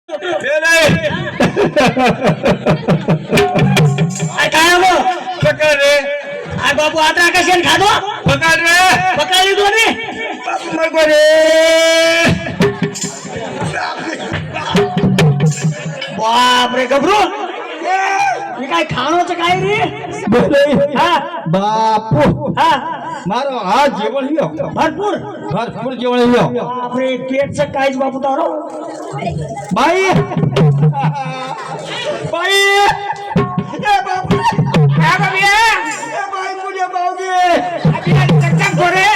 काय पकड रे अरे बाबू आता कशाने खातो पकड रे पकडली दोन्ही नको रे बाप रे गबरू हे काय खाणोचं काय रे हा बापू हा मारो हा जेवण लियो भरपूर भरपूर जेवण लियो बापरे पेटचं काहीच बापू तारो बाई बाई ए बापू काय बाबी ए बाई मुझे बावगे अभी चक्कर गोरे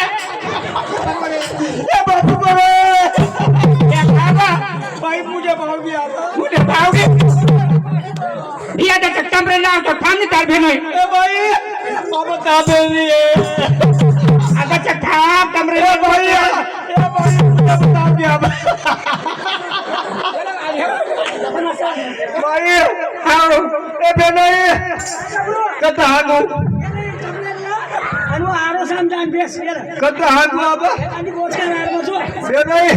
ए बापू गोरे क्या खावा बाई मुझे बावगे आता मुझे पाओगे या त्या चक्कर रे लाव तो थांब तार भेनोय ए बाई बाबा ताबे लिए आता चक्का कमरे ए बाई मुझे बता दिया बाई हाउ ए बेनई कता हागो अनु आरो समजान बेस गेला कता हागो बाबा आणि गोठ्या राड मजो बेनई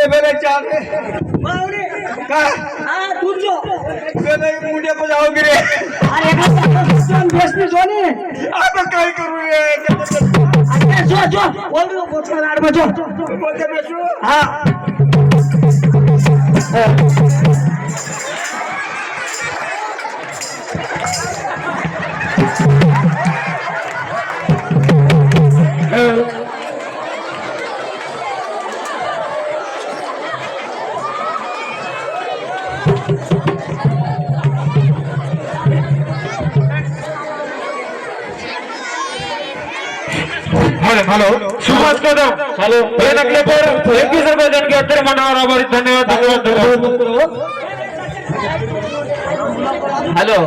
ए बेने चाले बावरे का आ तुझो बेनई मुझे बजाओगे रे अरे समजान बेस नि जोनी अब काय करू रे अरे जो बोल गोठ्या राड मजो बोलते बेसू हां हेलो सुभाष कदम हेलो नकले पर 21 रुपए देने के उत्तर मनावर आभारी धन्यवाद धन्यवाद हेलो